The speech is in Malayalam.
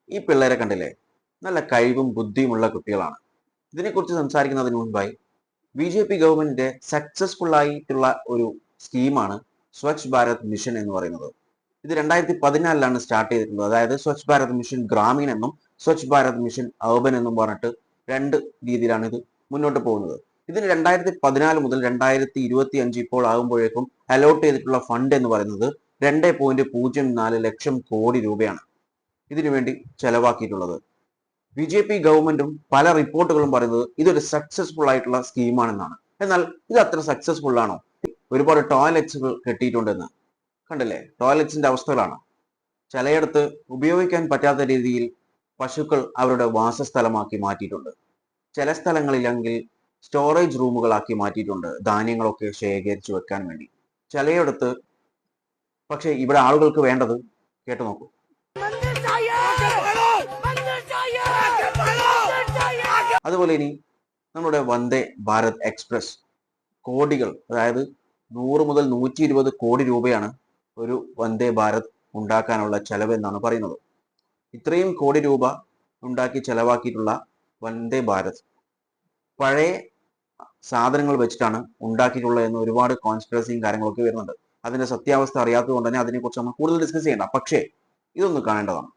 ഈ പിള്ളേരെ കണ്ടില്ലേ, നല്ല കഴിവും ബുദ്ധിയുമുള്ള കുട്ടികളാണ്. ഇതിനെക്കുറിച്ച് സംസാരിക്കുന്നതിന് മുൻപായി BJP ഗവൺമെന്റിന്റെ സക്സസ്ഫുൾ ആയിട്ടുള്ള ഒരു സ്കീമാണ് സ്വച്ഛ് ഭാരത് മിഷൻ എന്ന് പറയുന്നത്. ഇത് 2014 സ്റ്റാർട്ട് ചെയ്തിട്ടുള്ളത്. അതായത് സ്വച്ഛ് ഭാരത് മിഷൻ ഗ്രാമീൺ എന്നും സ്വച്ഛ് ഭാരത് മിഷൻ അർബൻ എന്നും പറഞ്ഞിട്ട് രണ്ട് രീതിയിലാണ് ഇത് മുന്നോട്ട് പോകുന്നത്. ഇതിന് 2014 മുതൽ 2025 ഇപ്പോൾ ആകുമ്പോഴേക്കും അലോട്ട് ചെയ്തിട്ടുള്ള ഫണ്ട് എന്ന് പറയുന്നത് 2.04 ലക്ഷം കോടി രൂപയാണ് ഇതിനുവേണ്ടി ചെലവാക്കിയിട്ടുള്ളത്. BJP ഗവൺമെന്റും പല റിപ്പോർട്ടുകളും പറയുന്നത് ഇതൊരു സക്സസ്ഫുൾ ആയിട്ടുള്ള സ്കീമാണെന്നാണ്. എന്നാൽ ഇത് അത്ര സക്സസ്ഫുൾ ആണോ? ഒരുപാട് ടോയ്ലറ്റ്സുകൾ കെട്ടിയിട്ടുണ്ടെന്ന് കണ്ടില്ലേ, ടോയ്ലറ്റ്സിന്റെ അവസ്ഥകളാണ്. ചിലയിടത്ത് ഉപയോഗിക്കാൻ പറ്റാത്ത രീതിയിൽ പശുക്കൾ അവരുടെ വാസസ്ഥലമാക്കി മാറ്റിയിട്ടുണ്ട്. ചില സ്ഥലങ്ങളിലെങ്കിൽ സ്റ്റോറേജ് റൂമുകളാക്കി മാറ്റിയിട്ടുണ്ട്, ധാന്യങ്ങളൊക്കെ ശേഖരിച്ചു വെക്കാൻ വേണ്ടി. ചിലയിടത്ത് പക്ഷെ ഇവിടെ ആളുകൾക്ക് വേണ്ടത് കേട്ടു നോക്കൂ. അതുപോലെ ഇനി നമ്മുടെ വന്ദേ ഭാരത് എക്സ്പ്രസ് കോടികൾ, അതായത് 100 മുതൽ 120 കോടി രൂപയാണ് ഒരു വന്ദേ ഭാരത് ഉണ്ടാക്കാനുള്ള ചെലവ് എന്നാണ് പറയുന്നത്. ഇത്രയും കോടി രൂപ ഉണ്ടാക്കി ചെലവാക്കിയിട്ടുള്ള വന്ദേ ഭാരത് പഴയ സാധനങ്ങൾ വെച്ചിട്ടാണ് ഉണ്ടാക്കിയിട്ടുള്ളത് എന്ന് ഒരുപാട് കോൺസ്പിറസിയും കാര്യങ്ങളൊക്കെ വരുന്നുണ്ട്. അതിന്റെ സത്യാവസ്ഥ അറിയാത്തത് കൊണ്ട് തന്നെ അതിനെക്കുറിച്ച് നമ്മൾ കൂടുതൽ ഡിസ്കസ് ചെയ്യണ്ട. പക്ഷേ ഇതൊന്ന് കാണേണ്ടതാണ്.